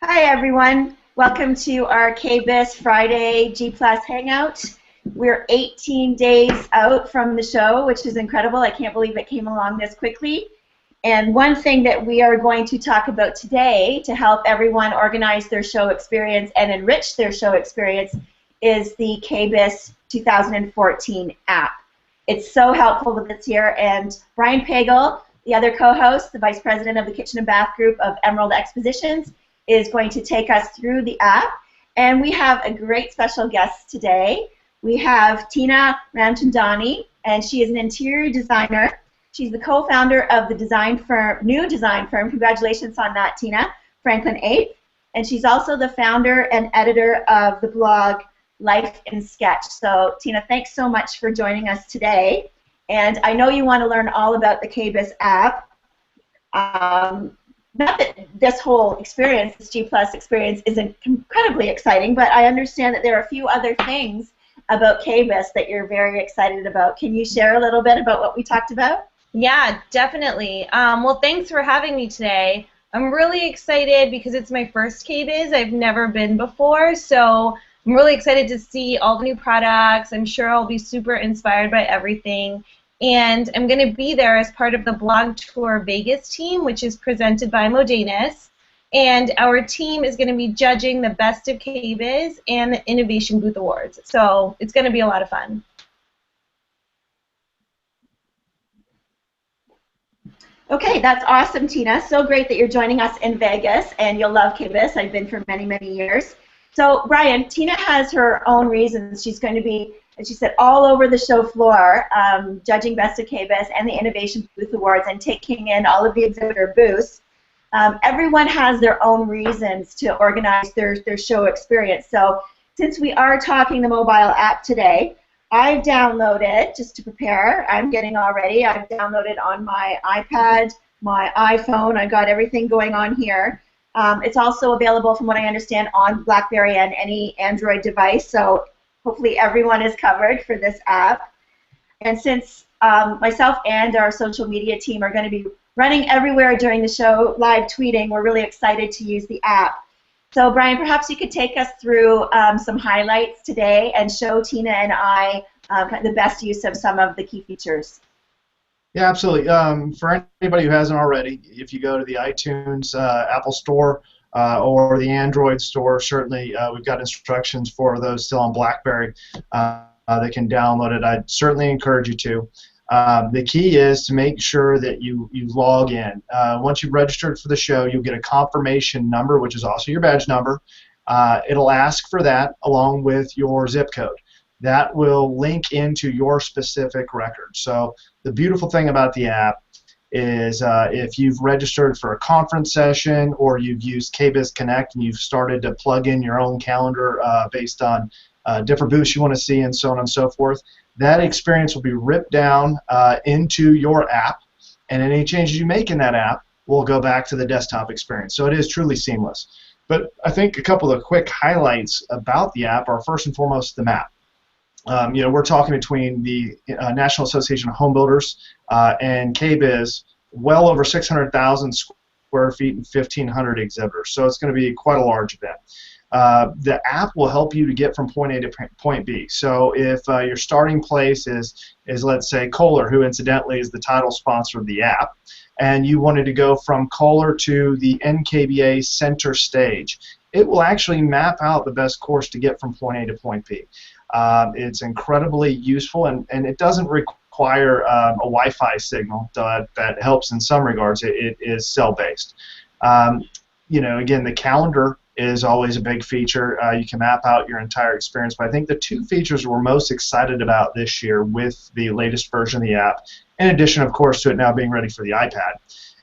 Hi everyone, welcome to our KBIS Friday G Plus Hangout. We're 18 days out from the show, which is incredible. I can't believe it came along this quickly. And one thing that we are going to talk about today to help everyone organize their show experience and enrich their show experience is the KBIS 2014 app. It's so helpful this year, and Brian Pagel, the other co-host, the Vice President of the Kitchen and Bath Group of Emerald Expositions, is going to take us through the app. And we have a great special guest today. We have Tina Ramchandani, and she is an interior designer. She's the co-founder of the new design firm, congratulations on that, Tina, Franklin 8th. And she's also the founder and editor of the blog Life in Sketch. So, Tina, thanks so much for joining us today. And I know you want to learn all about the KBIS app. Not that this whole experience, this G Plus experience, isn't incredibly exciting, but I understand that there are a few other things about KBIS that you're very excited about. Can you share a little bit about what we talked about? Yeah, definitely. Well, thanks for having me today. I'm really excited because it's my first KBIS. I've never been before, so I'm really excited to see all the new products. I'm sure I'll be super inspired by everything. And I'm going to be there as part of the Blog Tour Vegas team, which is presented by Modanis. And our team is going to be judging the Best of KBIS and the Innovation Booth Awards. So it's going to be a lot of fun. Okay, that's awesome, Tina. So great that you're joining us in Vegas, and you'll love KBIS. I've been for many, many years. So, Brian, Tina has her own reasons. She's going to be, as she said, all over the show floor, judging Best of KBIS and the Innovation Booth Awards and taking in all of the exhibitor booths. Everyone has their own reasons to organize their show experience. So, since we are talking the mobile app today, I've downloaded, just to prepare, I've downloaded on my iPad, my iPhone, I've got everything going on here. It's also available, from what I understand, on BlackBerry and any Android device, so hopefully everyone is covered for this app. And since myself and our social media team are going to be running everywhere during the show, live tweeting, we're really excited to use the app. So, Brian, perhaps you could take us through some highlights today and show Tina and I the best use of some of the key features. Yeah, absolutely. For anybody who hasn't already, if you go to the iTunes Apple Store or the Android Store, certainly we've got instructions for those still on BlackBerry that can download it. I'd certainly encourage you to. The key is to make sure that you log in. Once you've registered for the show, you'll get a confirmation number, which is also your badge number. It'll ask for that along with your zip code. That will link into your specific record. So the beautiful thing about the app is if you've registered for a conference session or you've used KBIS Connect and you've started to plug in your own calendar based on different booths you want to see and so on and so forth, that experience will be ripped down into your app, and any changes you make in that app will go back to the desktop experience. So it is truly seamless. But I think a couple of quick highlights about the app are, first and foremost, the map. We're talking between the National Association of Home Builders and KBIS, well over 600,000 square feet and 1,500 exhibitors. So it's going to be quite a large event. The app will help you to get from point A to point B. So if your starting place is let's say Kohler, who incidentally is the title sponsor of the app, and you wanted to go from Kohler to the NKBA center stage, it will actually map out the best course to get from point A to point B. It's incredibly useful, and it doesn't require a Wi-Fi signal that helps in some regards. It is cell-based. Again, the calendar is always a big feature. You can map out your entire experience, but I think the two features we're most excited about this year with the latest version of the app, in addition, of course, to it now being ready for the iPad,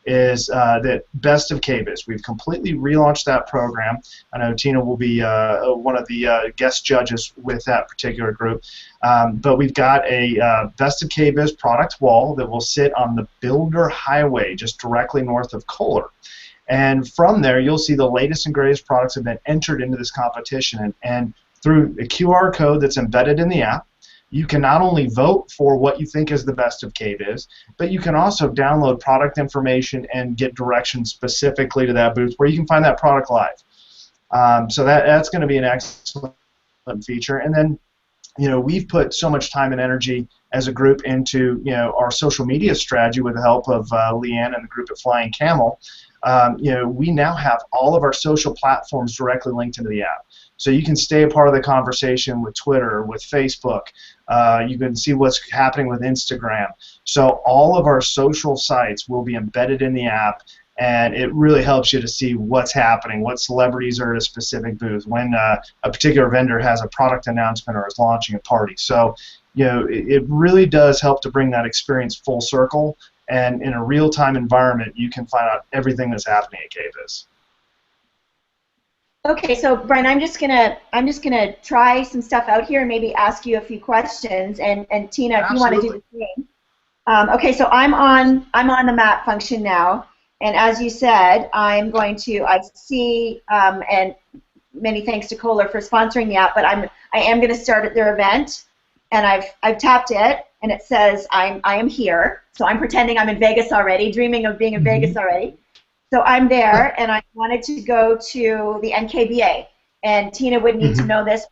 is that Best of KBIS. We've completely relaunched that program. I know Tina will be one of the guest judges with that particular group. But we've got a Best of KBIS product wall that will sit on the Builder Highway just directly north of Kohler. And from there, you'll see the latest and greatest products have been entered into this competition. And through a QR code that's embedded in the app, you can not only vote for what you think is the best of KBIS, but you can also download product information and get directions specifically to that booth where you can find that product live. So that's going to be an excellent feature. And then, we've put so much time and energy as a group into, our social media strategy with the help of Leanne and the group at Flying Camel. We now have all of our social platforms directly linked into the app. So you can stay a part of the conversation with Twitter, with Facebook. You can see what's happening with Instagram. So all of our social sites will be embedded in the app, and it really helps you to see what's happening, what celebrities are at a specific booth, when a particular vendor has a product announcement or is launching a party. So, it really does help to bring that experience full circle, and in a real-time environment, you can find out everything that's happening at KBIS. Okay, so Brian, I'm just gonna try some stuff out here and maybe ask you a few questions, and Tina, if you want to do the same. Okay, so I'm on the map function now. And as you said, I see, and many thanks to Kohler for sponsoring the app, but I am going to start at their event, and I've tapped it, and it says I am here. So I'm pretending I'm in Vegas already, dreaming of being in Vegas already. So I'm there, and I wanted to go to the NKBA, and Tina would need to know this.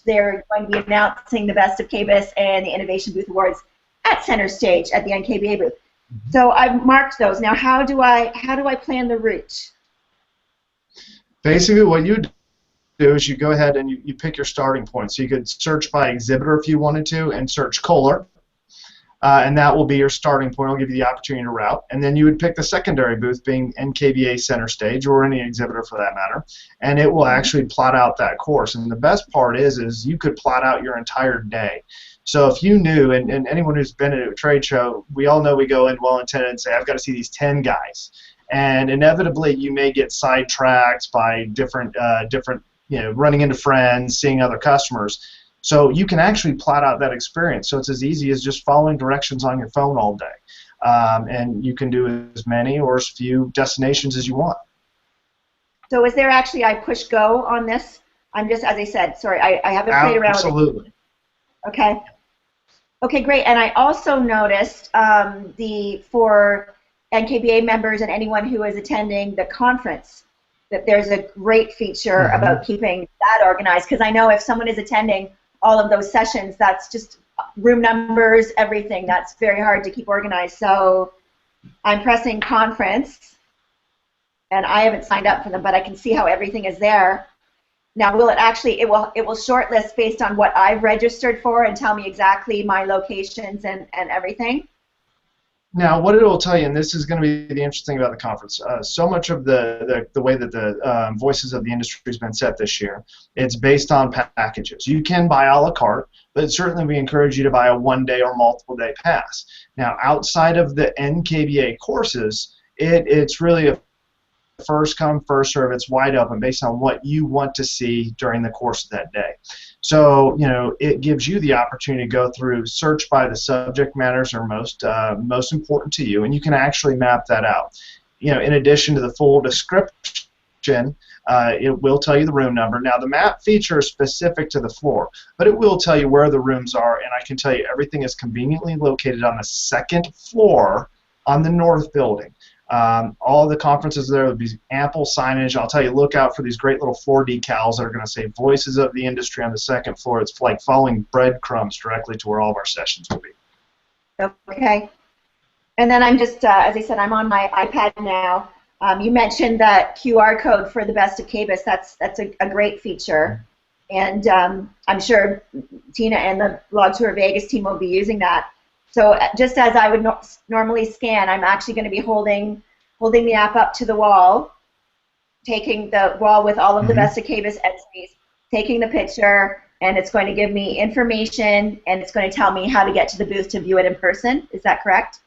They're going to be announcing the Best of KBIS and the Innovation Booth Awards at center stage at the NKBA booth. So I've marked those. Now, how do I plan the route? Basically, what you do is you go ahead and you pick your starting point. So you could search by exhibitor if you wanted to, and search Kohler, and that will be your starting point. It'll give you the opportunity to route. And then you would pick the secondary booth, being NKBA center stage, or any exhibitor for that matter, and it will actually plot out that course. And the best part is you could plot out your entire day. So if you knew, and anyone who's been at a trade show, we all know we go in well-intended and say, I've got to see these 10 guys. And inevitably you may get sidetracked by different running into friends, seeing other customers. So you can actually plot out that experience. So it's as easy as just following directions on your phone all day. And you can do as many or as few destinations as you want. So is there actually, I push go on this? I'm just, as I said, sorry, I haven't played around with it. Absolutely. Okay. Okay, great. And I also noticed for NKBA members and anyone who is attending the conference that there's a great feature about keeping that organized, because I know if someone is attending all of those sessions, that's just room numbers, everything. That's very hard to keep organized. So I'm pressing conference, and I haven't signed up for them, but I can see how everything is there. Now, will it actually, it will shortlist based on what I've registered for and tell me exactly my locations and everything? Now, what it will tell you, and this is going to be the interesting about the conference, so much of the way that the voices of the industry has been set this year, it's based on packages. You can buy a la carte, but certainly we encourage you to buy a one-day or multiple-day pass. Now, outside of the NKBA courses, it's really a first come, first serve. It's wide open based on what you want to see during the course of that day. So, it gives you the opportunity to go through, search by the subject matters are most important to you, and you can actually map that out. In addition to the full description, it will tell you the room number. Now, the map feature is specific to the floor, but it will tell you where the rooms are, and I can tell you everything is conveniently located on the second floor on the north building. All the conferences there will be ample signage. I'll tell you, look out for these great little floor decals that are going to say voices of the industry on the second floor. It's like following breadcrumbs directly to where all of our sessions will be. Okay. And then I'm just, as I said, I'm on my iPad now. You mentioned that QR code for the Best of KBIS. That's a great feature. And I'm sure Tina and the Log Tour Vegas team will be using that. So just as I would normally scan, I'm actually going to be holding the app up to the wall, taking the wall with all of the Best of KBIS entities, taking the picture, and it's going to give me information, and it's going to tell me how to get to the booth to view it in person. Is that correct?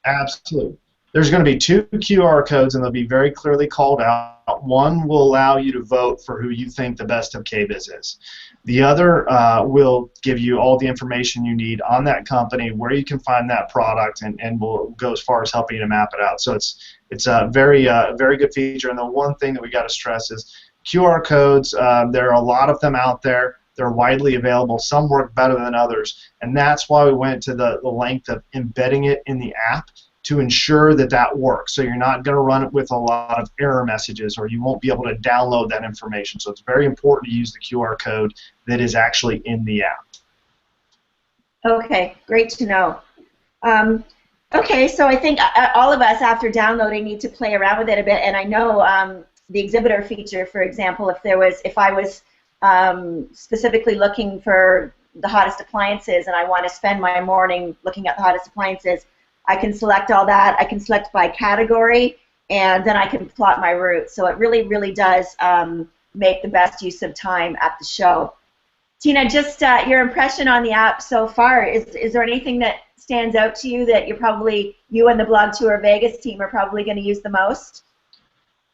Absolutely. There's going to be 2 QR codes, and they'll be very clearly called out. One will allow you to vote for who you think the Best of KBIS is. The other will give you all the information you need on that company, where you can find that product, and will go as far as helping you to map it out. So it's a very good feature. And the one thing that we got to stress is QR codes. There are a lot of them out there. They're widely available. Some work better than others, and that's why we went to the length of embedding it in the app. to ensure that that works. So you're not going to run it with a lot of error messages, or you won't be able to download that information. So it's very important to use the QR code that is actually in the app. Okay, great to know. Okay, so I think all of us, after downloading, need to play around with it a bit. And I know the exhibitor feature, for example, if I was specifically looking for the hottest appliances and I want to spend my morning looking at the hottest appliances, I can select all that. I can select by category, and then I can plot my route. So it really, really does make the best use of time at the show. Tina, just your impression on the app so far. Is there anything that stands out to you that you and the Blog Tour Vegas team are probably going to use the most?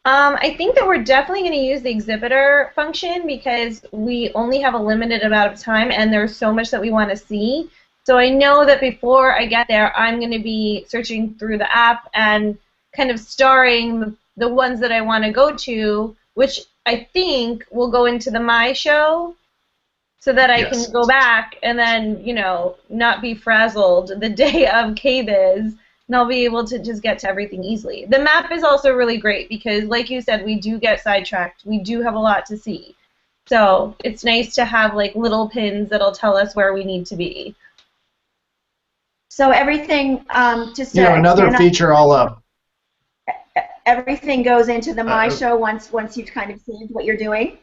I think that we're definitely going to use the exhibitor function because we only have a limited amount of time and there's so much that we want to see. So I know that before I get there, I'm going to be searching through the app and kind of starring the ones that I want to go to, which I think will go into the My Show so that I can go back and then, you know, not be frazzled the day of KBIS. And I'll be able to just get to everything easily. The map is also really great because, like you said, we do get sidetracked. We do have a lot to see. So it's nice to have, like, little pins that'll tell us where we need to be. So everything, just you know, another feature everything goes into the My Show once you've kind of seen what you're doing?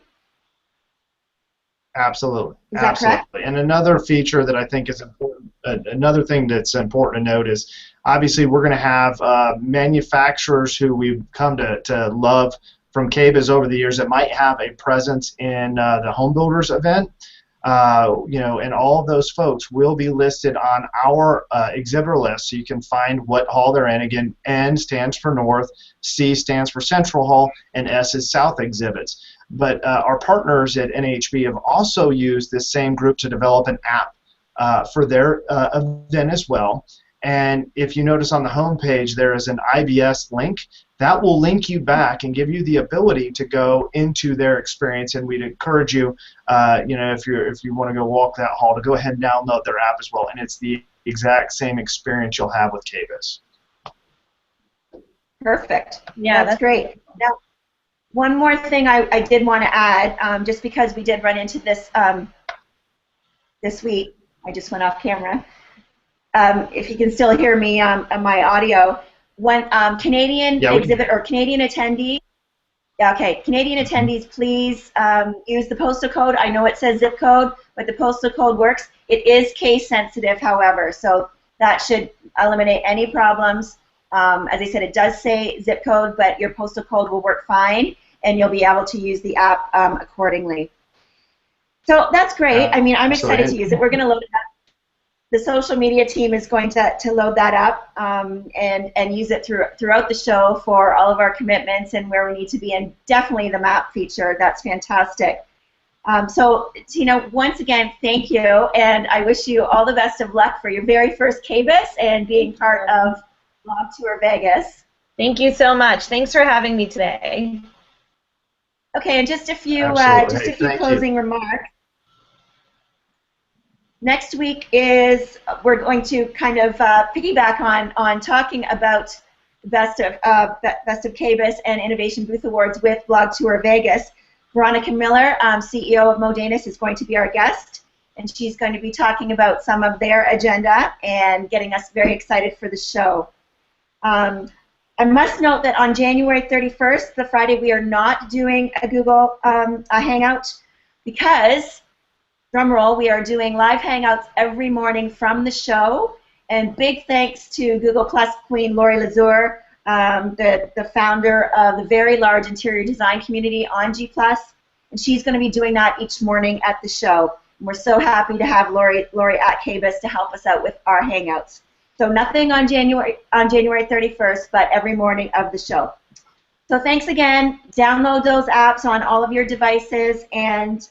Absolutely. Is that correct? And another feature that I think is important, another thing that's important to note is obviously we're going to have manufacturers who we've come to love from KBIS over the years that might have a presence in the Home Builders event. You know, and all of those folks will be listed on our exhibitor list, so you can find what hall they're in. Again, N stands for North, C stands for Central Hall, and S is South exhibits. But our partners at NHB have also used this same group to develop an app for their event as well. And if you notice on the home page, there is an IBS link. That will link you back and give you the ability to go into their experience. And we'd encourage you, you know, if you want to go walk that hall, to go ahead and download their app as well. And it's the exact same experience you'll have with KBIS. Perfect. Yeah, that's great. Now, one more thing I did want to add, just because we did run into this this week. I just went off camera. If you can still hear me on my audio, when Canadian exhibit or Canadian attendees, Canadian attendees, please use the postal code. I know it says zip code, but the postal code works. It is case sensitive, however, so that should eliminate any problems. As I said, it does say zip code, but your postal code will work fine, and you'll be able to use the app accordingly. So that's great. I mean, I'm excited to use it. We're going to load it up. The social media team is going to load that up and use it throughout the show for all of our commitments and where we need to be, and definitely the map feature. That's fantastic. So, Tina, once again, thank you, and I wish you all the best of luck for your very first KBIS and being part of Blog Tour Vegas. Thank you so much. Thanks for having me today. Okay, and just a few closing remarks. Next week we're going to kind of piggyback on talking about Best of KBIS and Innovation Booth Awards with Blog Tour Vegas. Veronica Miller, CEO of Modanus, is going to be our guest, and she's going to be talking about some of their agenda and getting us very excited for the show. I must note that on January 31st, the Friday, we are not doing a Google Hangout because, drumroll, we are doing live Hangouts every morning from the show. And big thanks to Google Plus Queen Lori Lazur, the founder of the very large interior design community on G+, and she's going to be doing that each morning at the show. And we're so happy to have Lori at KBIS to help us out with our Hangouts. So nothing on January 31st, but every morning of the show. So thanks again. Download those apps on all of your devices and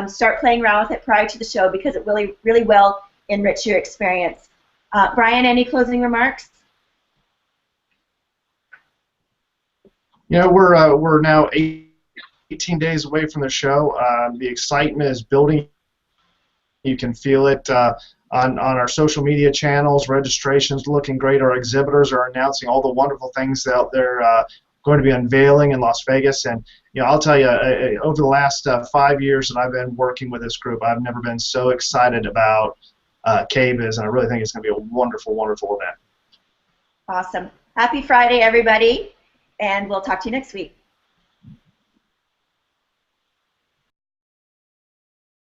start playing around with it prior to the show because it really, really will enrich your experience. Brian, any closing remarks? You know, we're now 18 days away from the show. The excitement is building. You can feel it on our social media channels. Registration's looking great. Our exhibitors are announcing all the wonderful things that they're going to be unveiling in Las Vegas. And I'll tell you, over the last 5 years that I've been working with this group, I've never been so excited about KBIS, and I really think it's going to be a wonderful, wonderful event. Awesome. Happy Friday, everybody, and we'll talk to you next week.